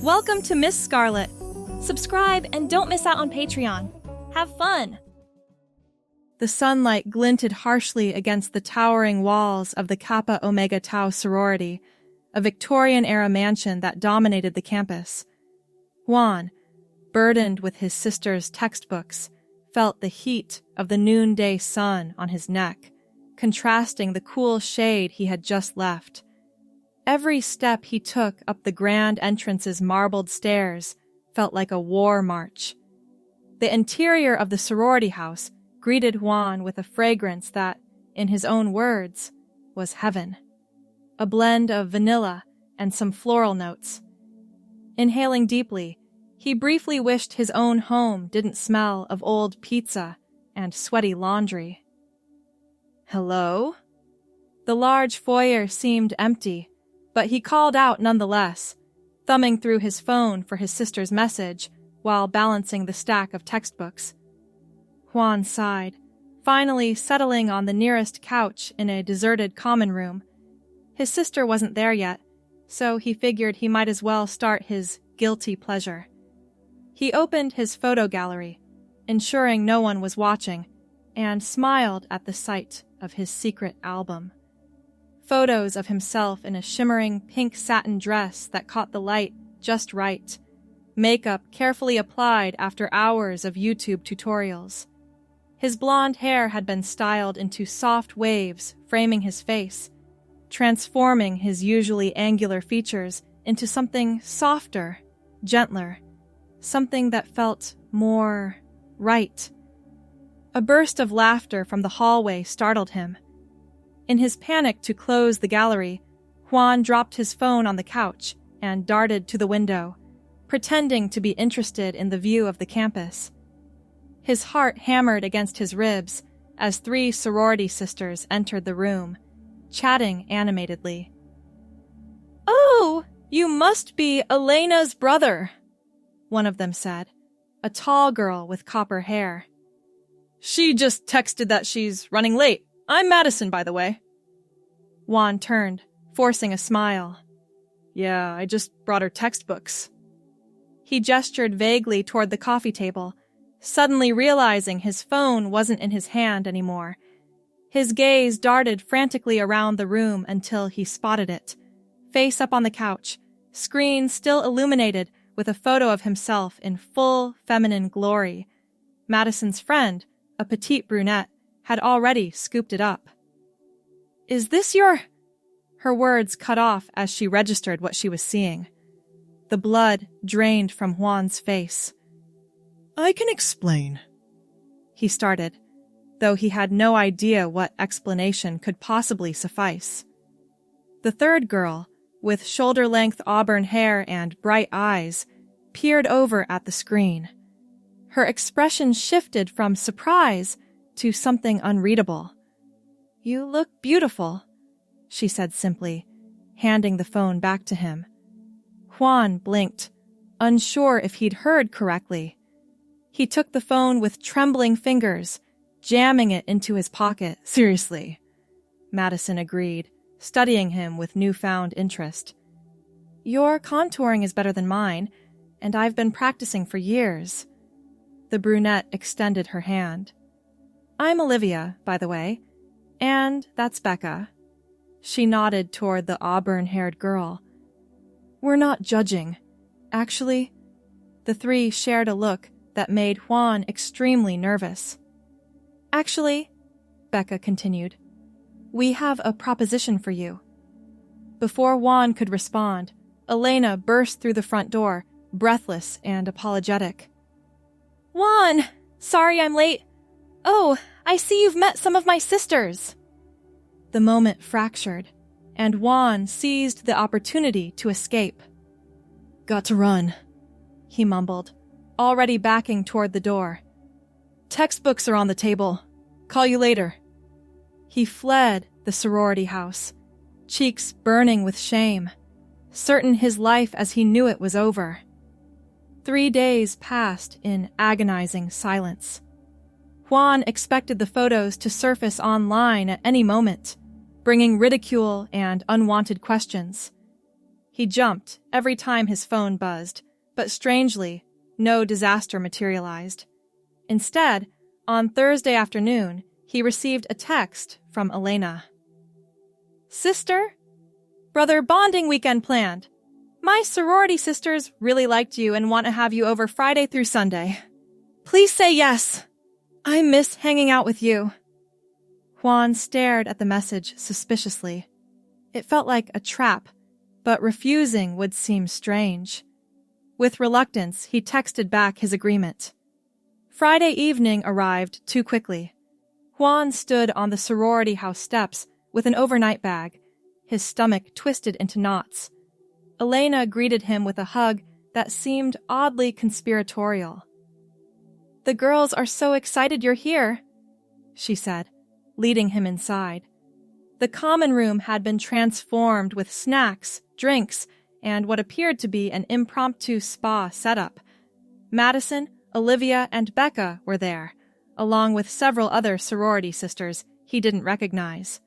Welcome to Miss Scarlett. Subscribe and don't miss out on Patreon. Have fun! The sunlight glinted harshly against the towering walls of the Kappa Omega Tau sorority, a Victorian-era mansion that dominated the campus. Juan, burdened with his sister's textbooks, felt the heat of the noonday sun on his neck, contrasting the cool shade he had just left. Every step he took up the grand entrance's marbled stairs felt like a war march. The interior of the sorority house greeted Juan with a fragrance that, in his own words, was heaven. A blend of vanilla and some floral notes. Inhaling deeply, he briefly wished his own home didn't smell of old pizza and sweaty laundry. Hello? The large foyer seemed empty, but he called out nonetheless, thumbing through his phone for his sister's message while balancing the stack of textbooks. Juan sighed, finally settling on the nearest couch in a deserted common room. His sister wasn't there yet, so he figured he might as well start his guilty pleasure. He opened his photo gallery, ensuring no one was watching, and smiled at the sight of his secret album. Photos of himself in a shimmering pink satin dress that caught the light just right, makeup carefully applied after hours of YouTube tutorials. His blonde hair had been styled into soft waves framing his face, transforming his usually angular features into something softer, gentler, something that felt more right. A burst of laughter from the hallway startled him. In his panic to close the gallery, Juan dropped his phone on the couch and darted to the window, pretending to be interested in the view of the campus. His heart hammered against his ribs as 3 sorority sisters entered the room, chatting animatedly. "Oh, you must be Elena's brother," one of them said, a tall girl with copper hair. "She just texted that she's running late. I'm Madison, by the way." Juan turned, forcing a smile. "Yeah, I just brought her textbooks." He gestured vaguely toward the coffee table, suddenly realizing his phone wasn't in his hand anymore. His gaze darted frantically around the room until he spotted it, face up on the couch, screen still illuminated with a photo of himself in full feminine glory. Madison's friend, a petite brunette, had already scooped it up. "Is this your—" Her words cut off as she registered what she was seeing. The blood drained from Juan's face. "I can explain," he started, though he had no idea what explanation could possibly suffice. The third girl, with shoulder-length auburn hair and bright eyes, peered over at the screen. Her expression shifted from surprise to something unreadable. "You look beautiful," she said simply, handing the phone back to him. Juan blinked, unsure if he'd heard correctly. He took the phone with trembling fingers, jamming it into his pocket. "Seriously," Madison agreed, studying him with newfound interest. "Your contouring is better than mine, and I've been practicing for years." The brunette extended her hand. "I'm Olivia, by the way, and that's Becca." She nodded toward the auburn-haired girl. "We're not judging. Actually," the 3 shared a look that made Juan extremely nervous. "Actually," Becca continued, "we have a proposition for you." Before Juan could respond, Elena burst through the front door, breathless and apologetic. "Juan! Sorry I'm late. Oh, I see you've met some of my sisters." The moment fractured, and Juan seized the opportunity to escape. "Got to run," he mumbled, already backing toward the door. "Textbooks are on the table. Call you later." He fled the sorority house, cheeks burning with shame, certain his life as he knew it was over. 3 days passed in agonizing silence. Juan expected the photos to surface online at any moment, bringing ridicule and unwanted questions. He jumped every time his phone buzzed, but strangely, no disaster materialized. Instead, on Thursday afternoon, he received a text from Elena. "Sister, brother bonding weekend planned. My sorority sisters really liked you and want to have you over Friday through Sunday. Please say yes. I miss hanging out with you." Juan stared at the message suspiciously. It felt like a trap, but refusing would seem strange. With reluctance, he texted back his agreement. Friday evening arrived too quickly. Juan stood on the sorority house steps with an overnight bag, his stomach twisted into knots. Elena greeted him with a hug that seemed oddly conspiratorial. "The girls are so excited you're here," she said, leading him inside. The common room had been transformed with snacks, drinks, and what appeared to be an impromptu spa setup. Madison, Olivia, and Becca were there, along with several other sorority sisters he didn't recognize.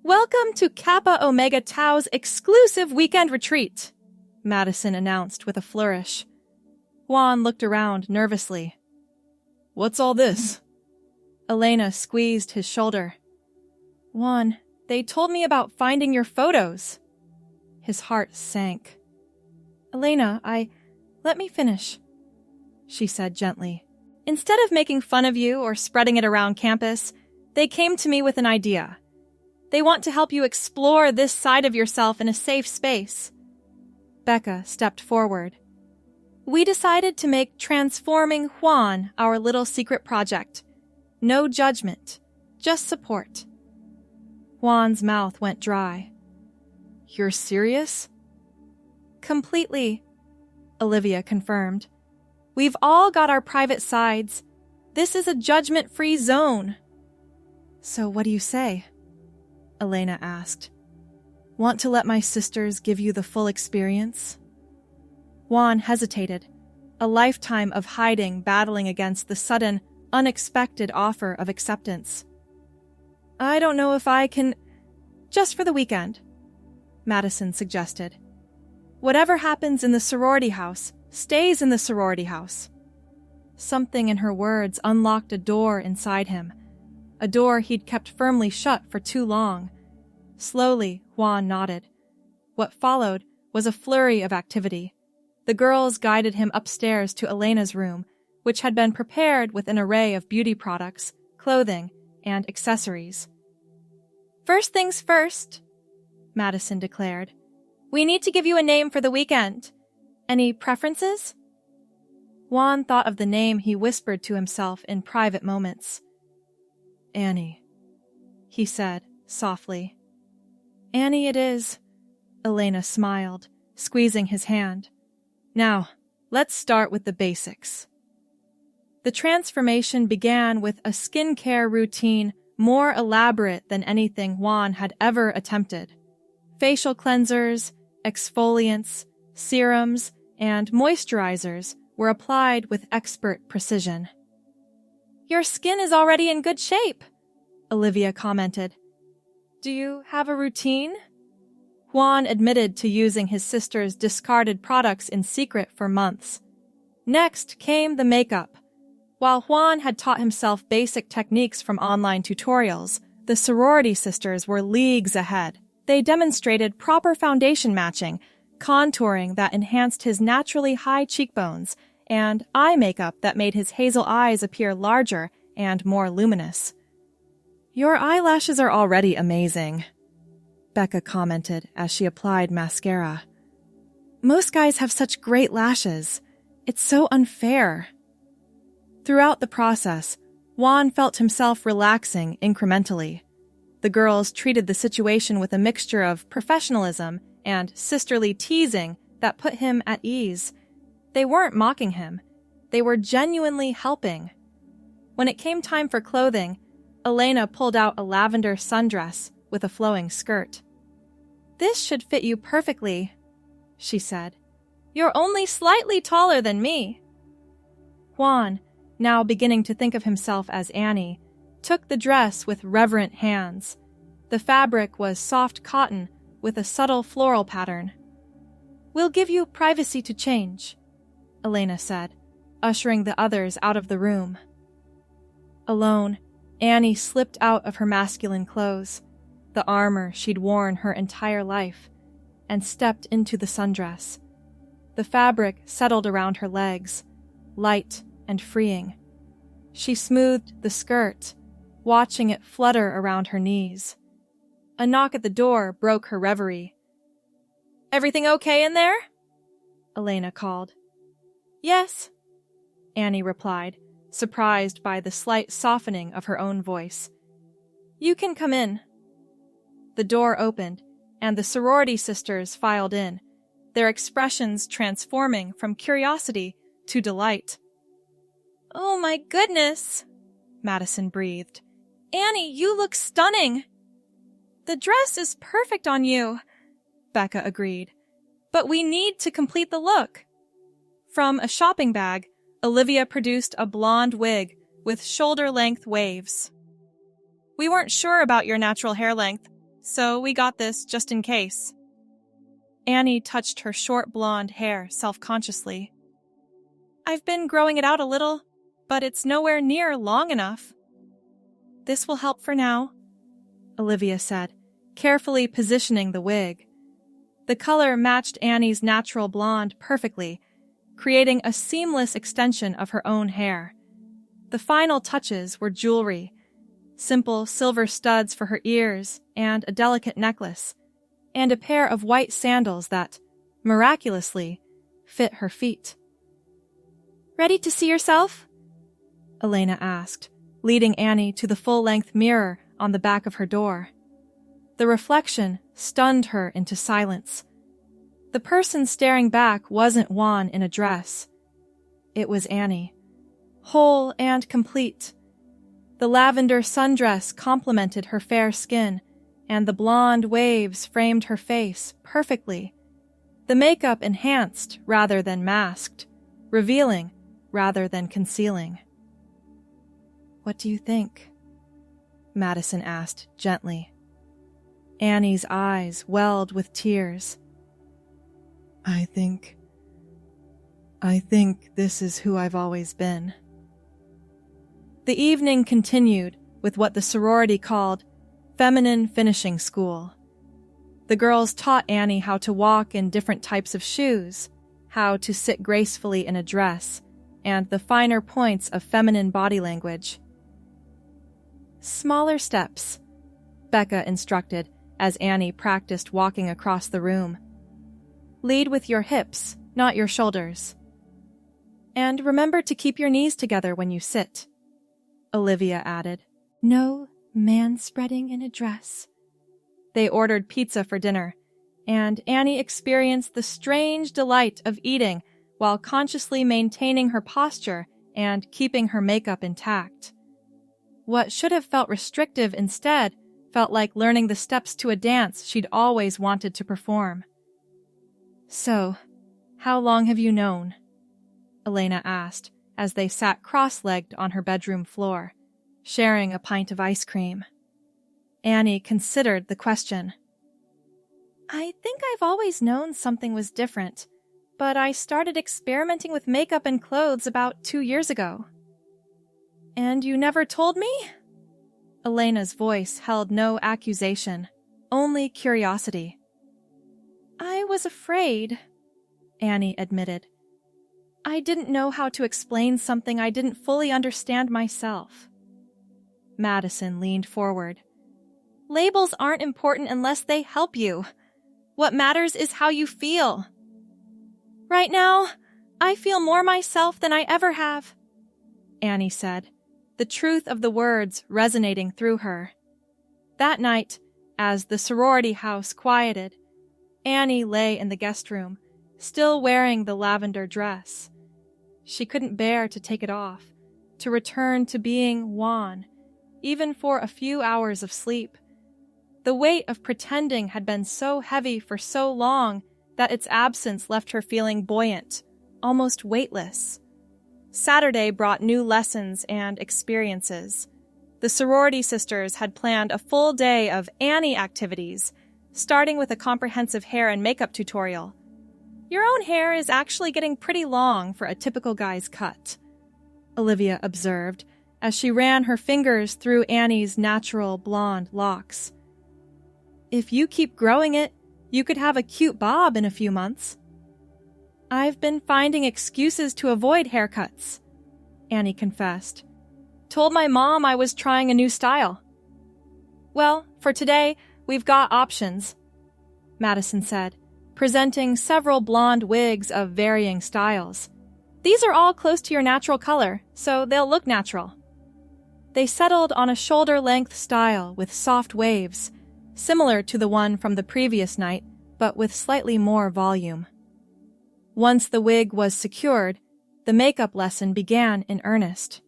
"Welcome to Kappa Omega Tau's exclusive weekend retreat," Madison announced with a flourish. Juan looked around nervously. "What's all this?" Elena squeezed his shoulder. "Juan, they told me about finding your photos." His heart sank. "Elena, let me finish," she said gently. "Instead of making fun of you or spreading it around campus, they came to me with an idea. They want to help you explore this side of yourself in a safe space." Becca stepped forward. "We decided to make transforming Juan our little secret project. No judgment, just support." Juan's mouth went dry. "You're serious?" "Completely," Olivia confirmed. "We've all got our private sides. This is a judgment-free zone." "So what do you say?" Elena asked. "Want to let my sisters give you the full experience?" Juan hesitated, a lifetime of hiding battling against the sudden, unexpected offer of acceptance. "I don't know if I can... just for the weekend," Madison suggested. "Whatever happens in the sorority house stays in the sorority house." Something in her words unlocked a door inside him, a door he'd kept firmly shut for too long. Slowly, Juan nodded. What followed was a flurry of activity. The girls guided him upstairs to Elena's room, which had been prepared with an array of beauty products, clothing, and accessories. "First things first," Madison declared. "We need to give you a name for the weekend. Any preferences?" Juan thought of the name he whispered to himself in private moments. "Annie," he said softly. "Annie it is," Elena smiled, squeezing his hand. "Now, let's start with the basics." The transformation began with a skincare routine more elaborate than anything Juan had ever attempted. Facial cleansers, exfoliants, serums, and moisturizers were applied with expert precision. "Your skin is already in good shape," Olivia commented. "Do you have a routine?" Juan admitted to using his sister's discarded products in secret for months. Next came the makeup. While Juan had taught himself basic techniques from online tutorials, the sorority sisters were leagues ahead. They demonstrated proper foundation matching, contouring that enhanced his naturally high cheekbones, and eye makeup that made his hazel eyes appear larger and more luminous. "Your eyelashes are already amazing," Becca commented as she applied mascara. "Most guys have such great lashes. It's so unfair." Throughout the process, Juan felt himself relaxing incrementally. The girls treated the situation with a mixture of professionalism and sisterly teasing that put him at ease. They weren't mocking him. They were genuinely helping. When it came time for clothing, Elena pulled out a lavender sundress with a flowing skirt. "This should fit you perfectly," she said. "You're only slightly taller than me." Juan, now beginning to think of himself as Annie, took the dress with reverent hands. The fabric was soft cotton with a subtle floral pattern. We'll give you privacy to change, Elena said, ushering the others out of the room. Alone, Annie slipped out of her masculine clothes, the armor she'd worn her entire life, and stepped into the sundress. The fabric settled around her legs, light and freeing. She smoothed the skirt, watching it flutter around her knees. A knock at the door broke her reverie. "Everything okay in there?" Elena called. "Yes," Annie replied, surprised by the slight softening of her own voice. "You can come in." The door opened, and the sorority sisters filed in, their expressions transforming from curiosity to delight. "Oh my goodness," Madison breathed. "Annie, you look stunning." "The dress is perfect on you," Becca agreed. "But we need to complete the look." From a shopping bag, Olivia produced a blonde wig with shoulder-length waves. "We weren't sure about your natural hair length, so we got this just in case." Annie touched her short blonde hair self-consciously. "I've been growing it out a little, but it's nowhere near long enough." "This will help for now," Olivia said, carefully positioning the wig. The color matched Annie's natural blonde perfectly, creating a seamless extension of her own hair. The final touches were jewelry, simple silver studs for her ears and a delicate necklace, and a pair of white sandals that, miraculously, fit her feet. "Ready to see yourself?" Elena asked, leading Annie to the full-length mirror on the back of her door. The reflection stunned her into silence. The person staring back wasn't Juan in a dress. It was Annie, whole and complete. The lavender sundress complemented her fair skin, and the blonde waves framed her face perfectly. The makeup enhanced rather than masked, revealing rather than concealing. "What do you think?" Madison asked gently. Annie's eyes welled with tears. I think this is who I've always been." The evening continued with what the sorority called feminine finishing school. The girls taught Annie how to walk in different types of shoes, how to sit gracefully in a dress, and the finer points of feminine body language. "Smaller steps," Becca instructed as Annie practiced walking across the room. "Lead with your hips, not your shoulders. And remember to keep your knees together when you sit," Olivia added. "No man-spreading in a dress." They ordered pizza for dinner, and Annie experienced the strange delight of eating while consciously maintaining her posture and keeping her makeup intact. What should have felt restrictive instead felt like learning the steps to a dance she'd always wanted to perform. "So, how long have you known?" Elena asked as they sat cross-legged on her bedroom floor, sharing a pint of ice cream. Annie considered the question. "I think I've always known something was different, but I started experimenting with makeup and clothes about 2 years ago." "And you never told me?" Elena's voice held no accusation, only curiosity. "I was afraid," Annie admitted. "I didn't know how to explain something I didn't fully understand myself." Madison leaned forward. "Labels aren't important unless they help you. What matters is how you feel." "Right now, I feel more myself than I ever have," Annie said, the truth of the words resonating through her. That night, as the sorority house quieted, Annie lay in the guest room, still wearing the lavender dress. She couldn't bear to take it off, to return to being Juan, even for a few hours of sleep. The weight of pretending had been so heavy for so long that its absence left her feeling buoyant, almost weightless. Saturday brought new lessons and experiences. The sorority sisters had planned a full day of Annie activities, starting with a comprehensive hair and makeup tutorial. Your own hair is actually getting pretty long for a typical guy's cut, Olivia observed as she ran her fingers through Annie's natural blonde locks. If you keep growing it, you could have a cute bob in a few months. I've been finding excuses to avoid haircuts, Annie confessed. Told my mom I was trying a new style. Well, for today, we've got options, Madison said, presenting several blonde wigs of varying styles. These are all close to your natural color, so they'll look natural. They settled on a shoulder-length style with soft waves, similar to the one from the previous night, but with slightly more volume. Once the wig was secured, the makeup lesson began in earnest.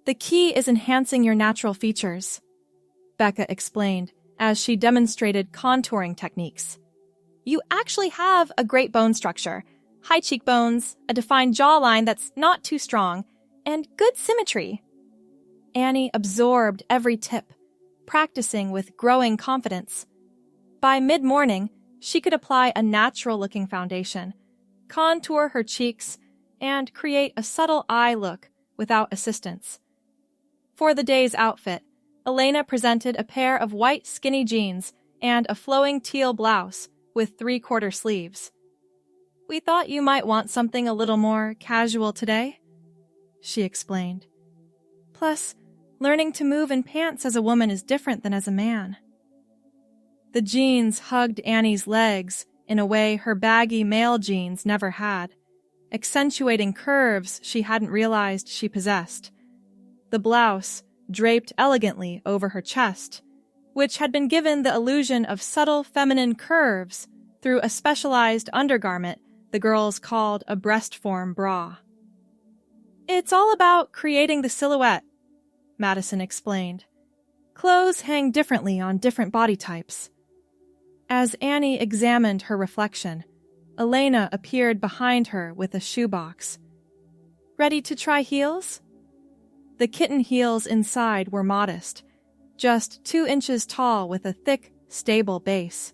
The key is enhancing your natural features, Becca explained as she demonstrated contouring techniques. You actually have a great bone structure, high cheekbones, a defined jawline that's not too strong, and good symmetry. Annie absorbed every tip, practicing with growing confidence. By mid-morning, she could apply a natural-looking foundation, contour her cheeks, and create a subtle eye look without assistance. For the day's outfit, Elena presented a pair of white skinny jeans and a flowing teal blouse with 3/4 sleeves. We thought you might want something a little more casual today, she explained. Plus, learning to move in pants as a woman is different than as a man. The jeans hugged Annie's legs in a way her baggy male jeans never had, accentuating curves she hadn't realized she possessed. The blouse draped elegantly over her chest, which had been given the illusion of subtle feminine curves through a specialized undergarment the girls called a breast-form bra. It's all about creating the silhouette, Madison explained. Clothes hang differently on different body types. As Annie examined her reflection, Elena appeared behind her with a shoebox. Ready to try heels? The kitten heels inside were modest, just 2 inches tall with a thick, stable base.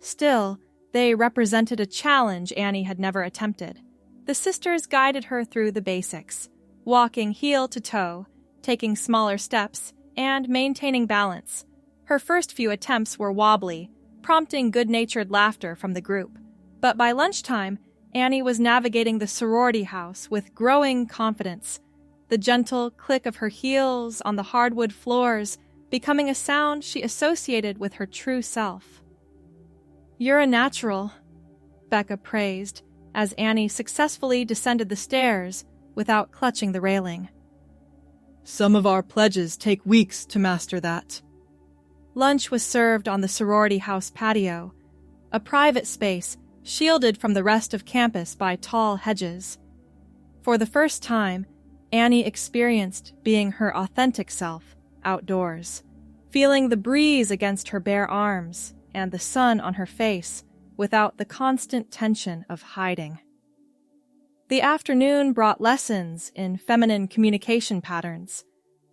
Still, they represented a challenge Annie had never attempted. The sisters guided her through the basics, walking heel to toe, taking smaller steps, and maintaining balance. Her first few attempts were wobbly, prompting good-natured laughter from the group. But by lunchtime, Annie was navigating the sorority house with growing confidence, the gentle click of her heels on the hardwood floors becoming a sound she associated with her true self. You're a natural, Becca praised as Annie successfully descended the stairs without clutching the railing. Some of our pledges take weeks to master that. Lunch was served on the sorority house patio, a private space shielded from the rest of campus by tall hedges. For the first time, Annie experienced being her authentic self outdoors, feeling the breeze against her bare arms and the sun on her face without the constant tension of hiding. The afternoon brought lessons in feminine communication patterns,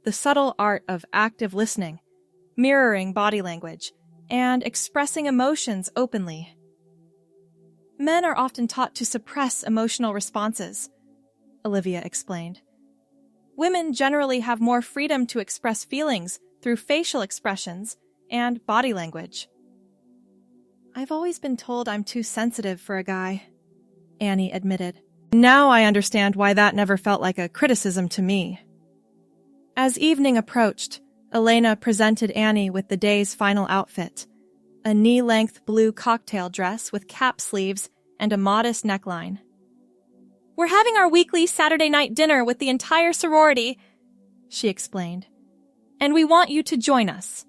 the subtle art of active listening, mirroring body language, and expressing emotions openly. Men are often taught to suppress emotional responses, Olivia explained. Women generally have more freedom to express feelings through facial expressions and body language. I've always been told I'm too sensitive for a guy, Annie admitted. Now I understand why that never felt like a criticism to me. As evening approached, Elena presented Annie with the day's final outfit, a knee-length blue cocktail dress with cap sleeves and a modest neckline. We're having our weekly Saturday night dinner with the entire sorority, she explained, and we want you to join us.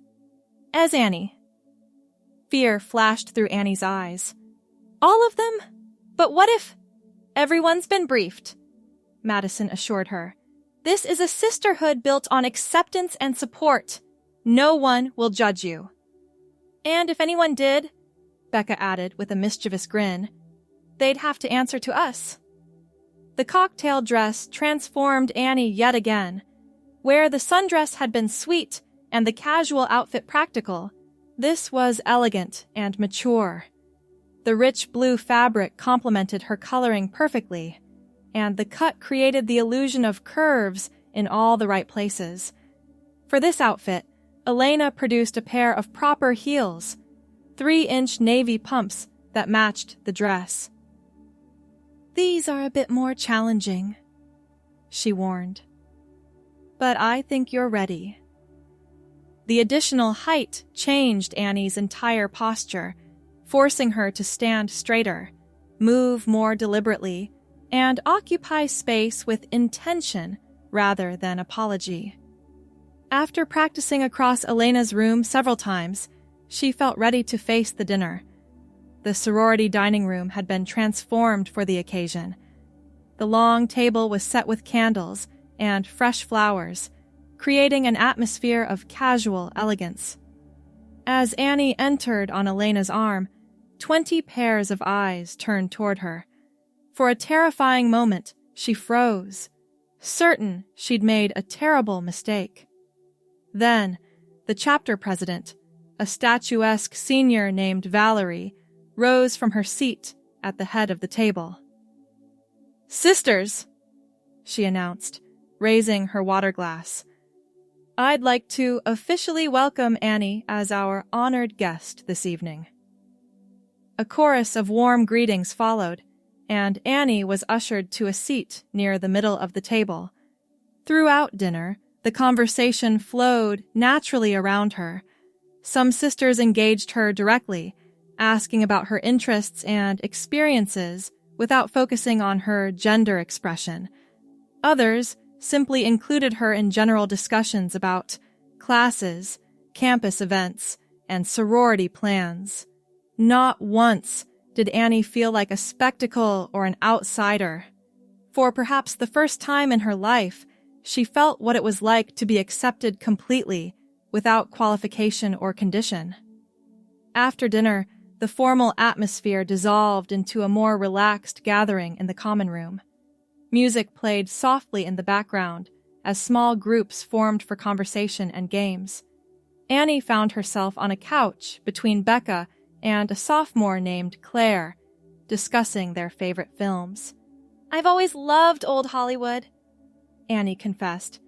As Annie. Fear flashed through Annie's eyes. All of them? But what if... Everyone's been briefed, Madison assured her. This is a sisterhood built on acceptance and support. No one will judge you. And if anyone did, Becca added with a mischievous grin, they'd have to answer to us. The cocktail dress transformed Annie yet again. Where the sundress had been sweet and the casual outfit practical, this was elegant and mature. The rich blue fabric complemented her coloring perfectly, and the cut created the illusion of curves in all the right places. For this outfit, Elena produced a pair of proper heels, 3-inch navy pumps that matched the dress. "These are a bit more challenging," she warned. "But I think you're ready." The additional height changed Annie's entire posture, forcing her to stand straighter, move more deliberately, and occupy space with intention rather than apology. After practicing across Elena's room several times, she felt ready to face the dinner. The sorority dining room had been transformed for the occasion. The long table was set with candles and fresh flowers, creating an atmosphere of casual elegance. As Annie entered on Elena's arm, 20 pairs of eyes turned toward her. For a terrifying moment, she froze, certain she'd made a terrible mistake. Then, the chapter president, a statuesque senior named Valerie, rose from her seat at the head of the table. "Sisters," she announced, raising her water glass, "I'd like to officially welcome Annie as our honored guest this evening." A chorus of warm greetings followed, and Annie was ushered to a seat near the middle of the table. Throughout dinner, the conversation flowed naturally around her. Some sisters engaged her directly, asking about her interests and experiences without focusing on her gender expression. Others simply included her in general discussions about classes, campus events, and sorority plans. Not once did Annie feel like a spectacle or an outsider. For perhaps the first time in her life, she felt what it was like to be accepted completely, without qualification or condition. After dinner, the formal atmosphere dissolved into a more relaxed gathering in the common room. Music played softly in the background as small groups formed for conversation and games. Annie found herself on a couch between Becca and a sophomore named Claire, discussing their favorite films. "I've always loved old Hollywood," Annie confessed.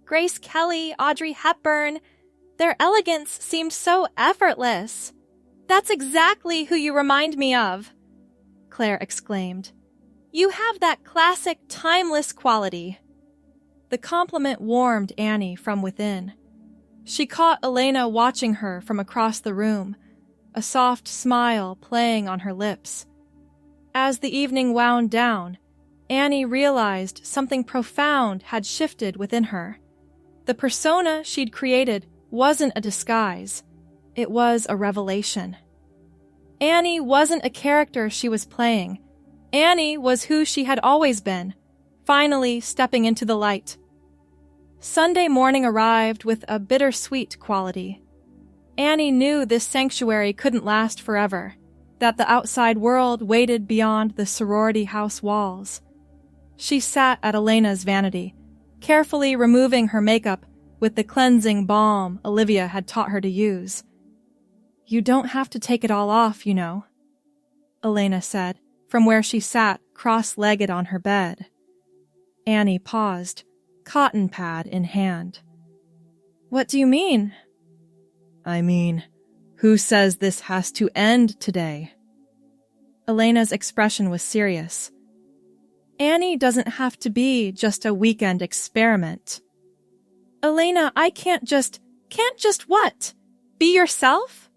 "Grace Kelly, Audrey Hepburn, their elegance seemed so effortless." "That's exactly who you remind me of," Claire exclaimed. "You have that classic, timeless quality." The compliment warmed Annie from within. She caught Elena watching her from across the room, a soft smile playing on her lips. As the evening wound down, Annie realized something profound had shifted within her. The persona she'd created wasn't a disguise. It was a revelation. Annie wasn't a character she was playing. Annie was who she had always been, finally stepping into the light. Sunday morning arrived with a bittersweet quality. Annie knew this sanctuary couldn't last forever, that the outside world waited beyond the sorority house walls. She sat at Elena's vanity, carefully removing her makeup with the cleansing balm Olivia had taught her to use. "You don't have to take it all off, you know," Elena said, from where she sat cross-legged on her bed. Annie paused, cotton pad in hand. "What do you mean?" "I mean, who says this has to end today?" Elena's expression was serious. "Annie doesn't have to be just a weekend experiment." "Elena, I can't just what? Be yourself?"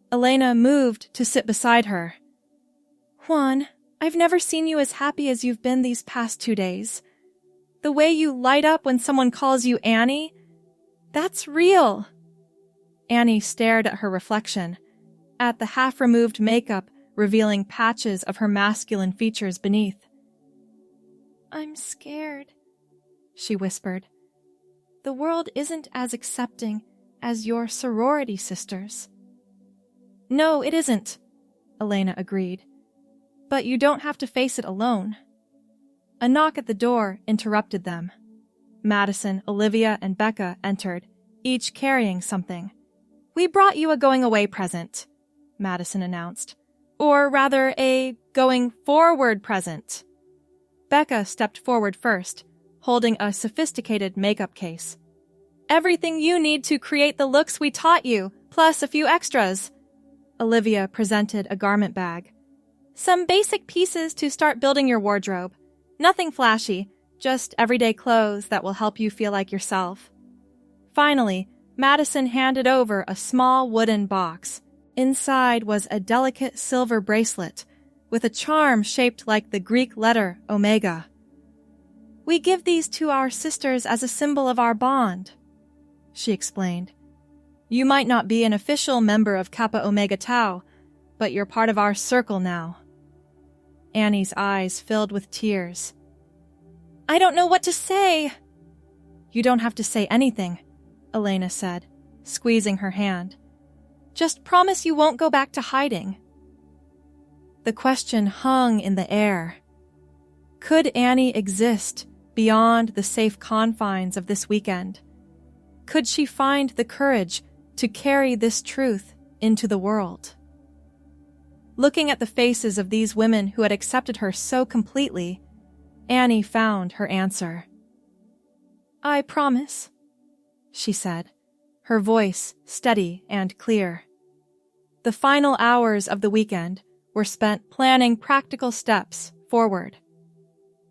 Elena moved to sit beside her. "Juan, I've never seen you as happy as you've been these past 2 days. The way you light up when someone calls you Annie, that's real." Annie stared at her reflection, at the half-removed makeup revealing patches of her masculine features beneath. "I'm scared," she whispered. "The world isn't as accepting as your sorority sisters." "No, it isn't," Elena agreed. "But you don't have to face it alone." A knock at the door interrupted them. Madison, Olivia, and Becca entered, each carrying something. "We brought you a going-away present," Madison announced. Or rather, a going forward present. Becca stepped forward first, holding a sophisticated makeup case. Everything you need to create the looks we taught you, plus a few extras. Olivia presented a garment bag. Some basic pieces to start building your wardrobe. Nothing flashy, just everyday clothes that will help you feel like yourself. Finally, Madison handed over a small wooden box. Inside was a delicate silver bracelet with a charm shaped like the Greek letter Omega. We give these to our sisters as a symbol of our bond, she explained. You might not be an official member of Kappa Omega Tau, but you're part of our circle now. Annie's eyes filled with tears. I don't know what to say. You don't have to say anything, Elena said, squeezing her hand. Just promise you won't go back to hiding. The question hung in the air. Could Annie exist beyond the safe confines of this weekend? Could she find the courage to carry this truth into the world? Looking at the faces of these women who had accepted her so completely, Annie found her answer. I promise, she said, her voice steady and clear. The final hours of the weekend were spent planning practical steps forward.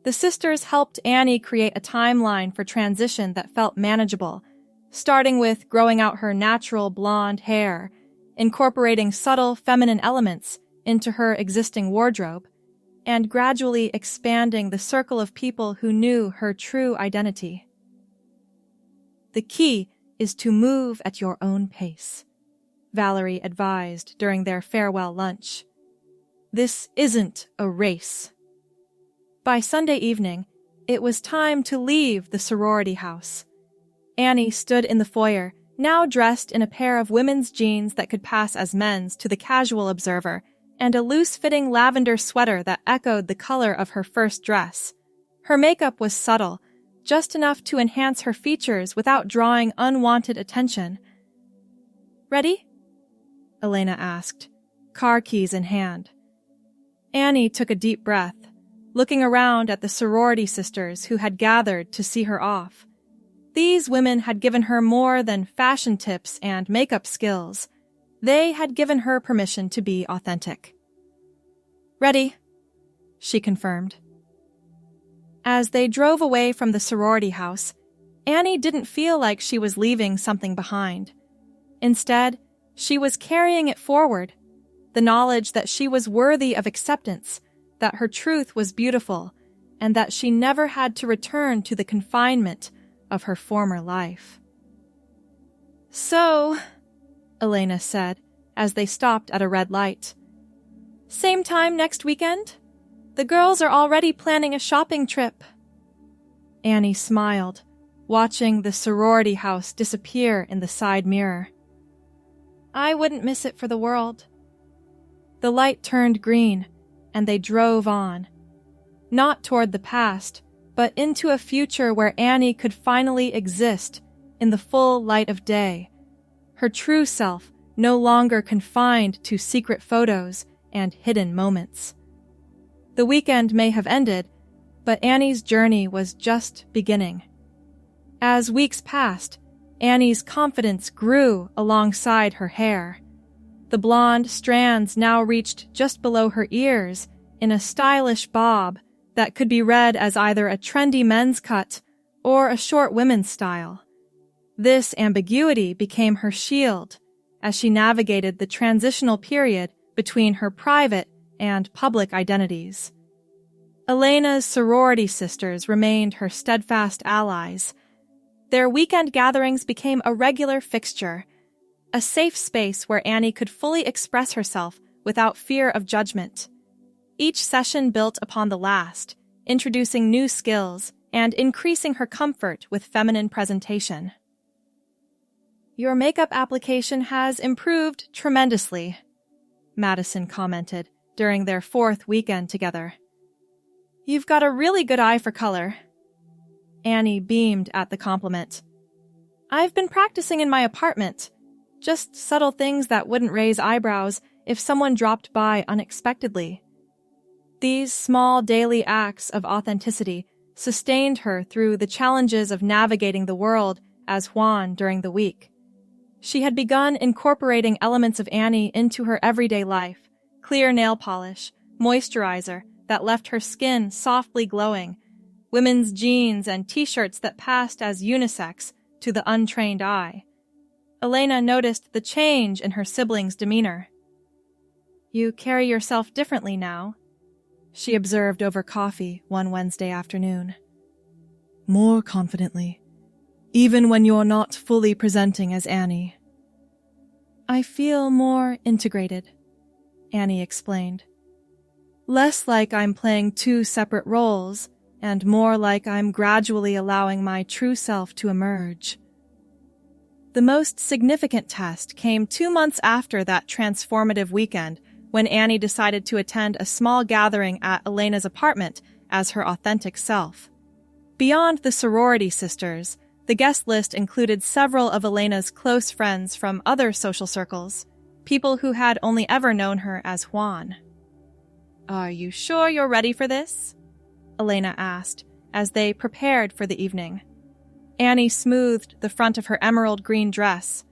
The sisters helped Annie create a timeline for transition that felt manageable, starting with growing out her natural blonde hair, incorporating subtle feminine elements into her existing wardrobe, and gradually expanding the circle of people who knew her true identity. The key is to move at your own pace, Valerie advised during their farewell lunch. This isn't a race. By Sunday evening, it was time to leave the sorority house. Annie stood in the foyer, now dressed in a pair of women's jeans that could pass as men's to the casual observer, and a loose-fitting lavender sweater that echoed the color of her first dress. Her makeup was subtle, just enough to enhance her features without drawing unwanted attention. Ready? Elena asked, car keys in hand. Annie took a deep breath, looking around at the sorority sisters who had gathered to see her off. These women had given her more than fashion tips and makeup skills. They had given her permission to be authentic. Ready, she confirmed. As they drove away from the sorority house, Annie didn't feel like she was leaving something behind. Instead, she was carrying it forward, the knowledge that she was worthy of acceptance, that her truth was beautiful, and that she never had to return to the confinement of her former life. So, Elena said, as they stopped at a red light. Same time next weekend? The girls are already planning a shopping trip. Annie smiled, watching the sorority house disappear in the side mirror. I wouldn't miss it for the world. The light turned green, and they drove on. Not toward the past, but into a future where Annie could finally exist in the full light of day, her true self no longer confined to secret photos and hidden moments. The weekend may have ended, but Annie's journey was just beginning. As weeks passed, Annie's confidence grew alongside her hair. The blonde strands now reached just below her ears in a stylish bob that could be read as either a trendy men's cut or a short women's style. This ambiguity became her shield as she navigated the transitional period between her private and public identities. Elena's sorority sisters remained her steadfast allies. Their weekend gatherings became a regular fixture, a safe space where Annie could fully express herself without fear of judgment. Each session built upon the last, introducing new skills and increasing her comfort with feminine presentation. Your makeup application has improved tremendously, Madison commented during their fourth weekend together. You've got a really good eye for color. Annie beamed at the compliment. I've been practicing in my apartment. Just subtle things that wouldn't raise eyebrows if someone dropped by unexpectedly. These small daily acts of authenticity sustained her through the challenges of navigating the world as Juan during the week. She had begun incorporating elements of Annie into her everyday life: clear nail polish, moisturizer that left her skin softly glowing, women's jeans and t-shirts that passed as unisex to the untrained eye. Elena noticed the change in her siblings' demeanor. "You carry yourself differently now," she observed over coffee one Wednesday afternoon. "More confidently, even when you're not fully presenting as Annie." "I feel more integrated," Annie explained. "Less like I'm playing two separate roles, and more like I'm gradually allowing my true self to emerge." The most significant test came 2 months after that transformative weekend, when Annie decided to attend a small gathering at Elena's apartment as her authentic self. Beyond the sorority sisters, the guest list included several of Elena's close friends from other social circles, people who had only ever known her as Juan. "Are you sure you're ready for this?" Elena asked, as they prepared for the evening. Annie smoothed the front of her emerald green dress,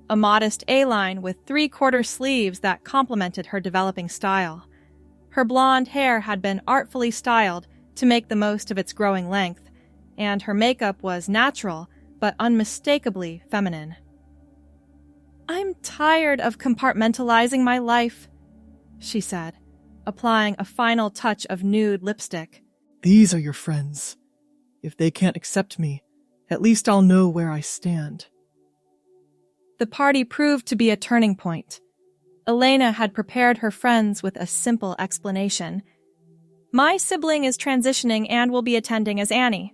a modest A-line with 3/4 sleeves that complemented her developing style. Her blonde hair had been artfully styled to make the most of its growing length, and her makeup was natural but unmistakably feminine. "I'm tired of compartmentalizing my life," she said, applying a final touch of nude lipstick. "These are your friends. If they can't accept me, at least I'll know where I stand." The party proved to be a turning point. Elena had prepared her friends with a simple explanation. "My sibling is transitioning and will be attending as Annie."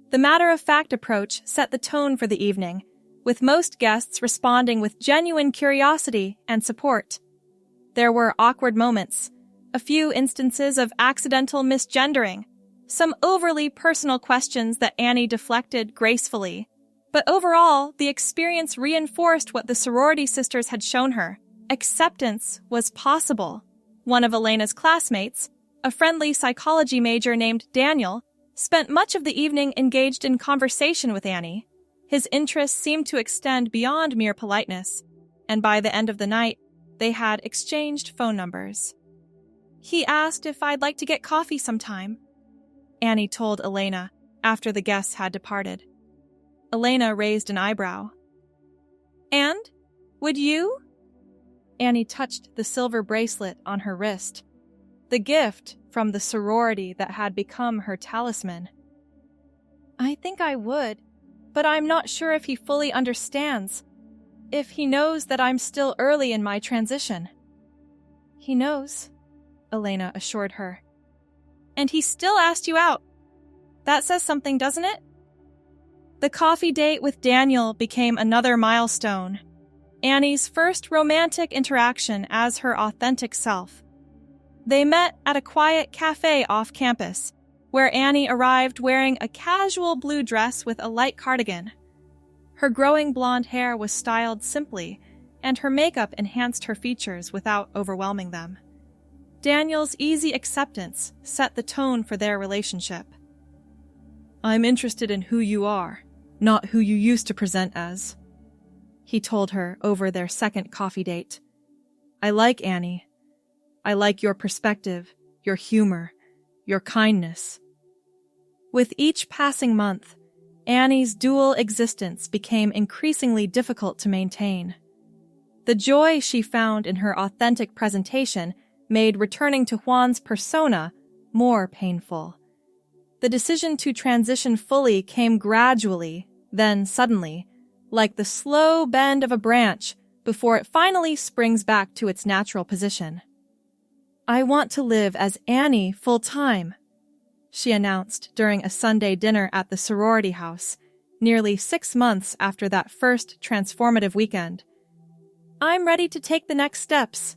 The matter-of-fact approach set the tone for the evening, with most guests responding with genuine curiosity and support. There were awkward moments, a few instances of accidental misgendering, some overly personal questions that Annie deflected gracefully. But overall, the experience reinforced what the sorority sisters had shown her. Acceptance was possible. One of Elena's classmates, a friendly psychology major named Daniel, spent much of the evening engaged in conversation with Annie. His interests seemed to extend beyond mere politeness, and by the end of the night, they had exchanged phone numbers. "He asked if I'd like to get coffee sometime," Annie told Elena after the guests had departed. Elena raised an eyebrow. "And? Would you?" Annie touched the silver bracelet on her wrist, the gift from the sorority that had become her talisman. "I think I would, but I'm not sure if he fully understands, if he knows that I'm still early in my transition." "He knows," Elena assured her. "And he still asked you out. That says something, doesn't it?" The coffee date with Daniel became another milestone, Annie's first romantic interaction as her authentic self. They met at a quiet cafe off campus, where Annie arrived wearing a casual blue dress with a light cardigan. Her growing blonde hair was styled simply, and her makeup enhanced her features without overwhelming them. Daniel's easy acceptance set the tone for their relationship. "I'm interested in who you are, not who you used to present as," he told her over their second coffee date. "I like Annie. I like your perspective, your humor, your kindness." With each passing month, Annie's dual existence became increasingly difficult to maintain. The joy she found in her authentic presentation made returning to Juan's persona more painful. The decision to transition fully came gradually, then suddenly, like the slow bend of a branch before it finally springs back to its natural position. "I want to live as Annie full-time," she announced during a Sunday dinner at the sorority house, nearly 6 months after that first transformative weekend. "I'm ready to take the next steps."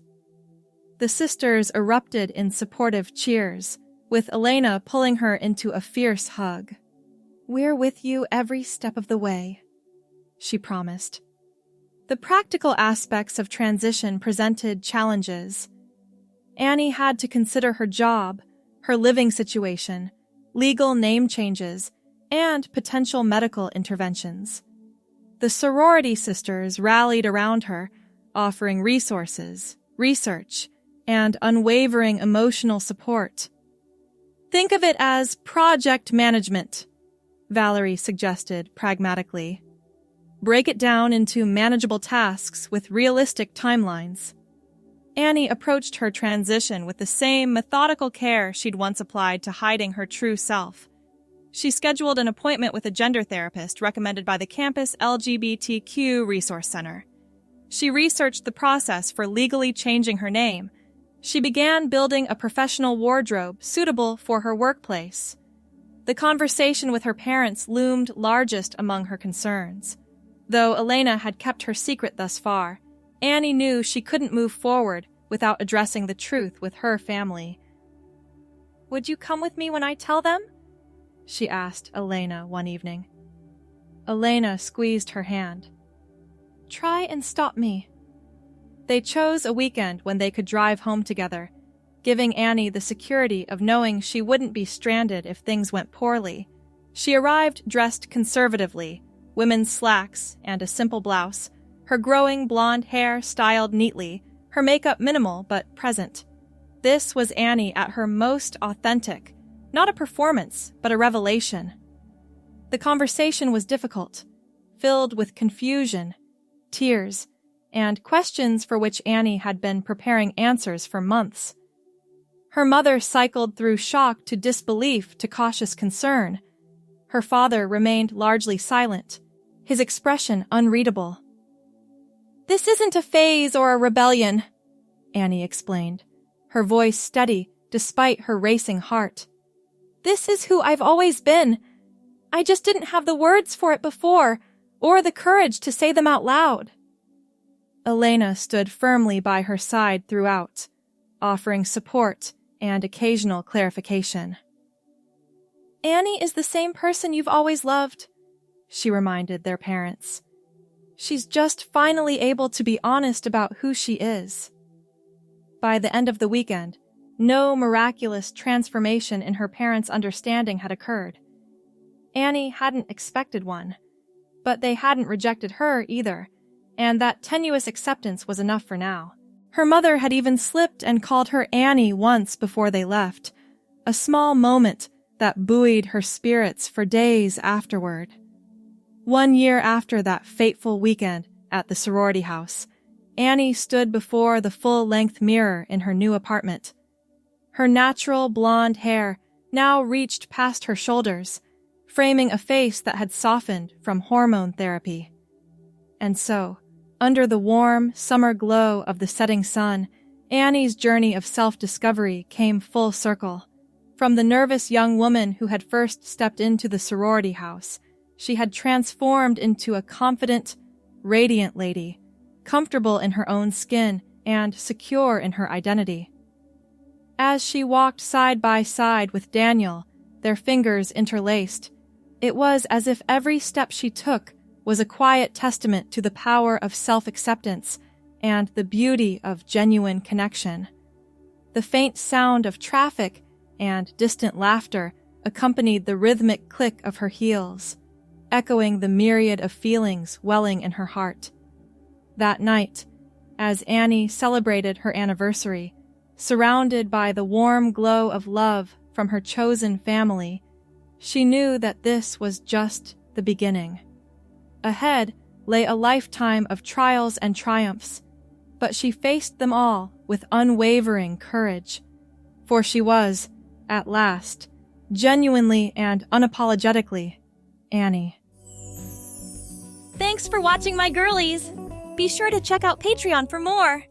The sisters erupted in supportive cheers, with Elena pulling her into a fierce hug. "We're with you every step of the way," she promised. The practical aspects of transition presented challenges. Annie had to consider her job, her living situation, legal name changes, and potential medical interventions. The sorority sisters rallied around her, offering resources, research, and unwavering emotional support. Think of it as project management, Valerie suggested pragmatically. Break it down into manageable tasks with realistic timelines. Annie approached her transition with the same methodical care she'd once applied to hiding her true self. She scheduled an appointment with a gender therapist recommended by the campus LGBTQ Resource Center. She researched the process for legally changing her name. She began building a professional wardrobe suitable for her workplace. The conversation with her parents loomed largest among her concerns. Though Elena had kept her secret thus far, Annie knew she couldn't move forward without addressing the truth with her family. "Would you come with me when I tell them?" she asked Elena one evening. Elena squeezed her hand. "Try and stop me." They chose a weekend when they could drive home together, giving Annie the security of knowing she wouldn't be stranded if things went poorly. She arrived dressed conservatively, women's slacks and a simple blouse, her growing blonde hair styled neatly, her makeup minimal but present. This was Annie at her most authentic, not a performance, but a revelation. The conversation was difficult, filled with confusion, tears, and questions for which Annie had been preparing answers for months. Her mother cycled through shock to disbelief to cautious concern. Her father remained largely silent, his expression unreadable. "This isn't a phase or a rebellion," Annie explained, her voice steady despite her racing heart. "This is who I've always been. I just didn't have the words for it before, or the courage to say them out loud." Elena stood firmly by her side throughout, offering support and occasional clarification. "Annie is the same person you've always loved," she reminded their parents. "She's just finally able to be honest about who she is." By the end of the weekend, no miraculous transformation in her parents' understanding had occurred. Annie hadn't expected one, but they hadn't rejected her either, and that tenuous acceptance was enough for now. Her mother had even slipped and called her Annie once before they left, a small moment that buoyed her spirits for days afterward. 1 year after that fateful weekend at the sorority house, Annie stood before the full-length mirror in her new apartment. Her natural blonde hair now reached past her shoulders, framing a face that had softened from hormone therapy. And so, under the warm, summer glow of the setting sun, Annie's journey of self-discovery came full circle. From the nervous young woman who had first stepped into the sorority house, she had transformed into a confident, radiant lady, comfortable in her own skin and secure in her identity. As she walked side by side with Daniel, their fingers interlaced, it was as if every step she took was a quiet testament to the power of self-acceptance and the beauty of genuine connection. The faint sound of traffic and distant laughter accompanied the rhythmic click of her heels, echoing the myriad of feelings welling in her heart. That night, as Annie celebrated her anniversary, surrounded by the warm glow of love from her chosen family, she knew that this was just the beginning. Ahead lay a lifetime of trials and triumphs, but she faced them all with unwavering courage, for she was, at last, genuinely and unapologetically, Annie. Thanks for watching, my girlies! Be sure to check out Patreon for more!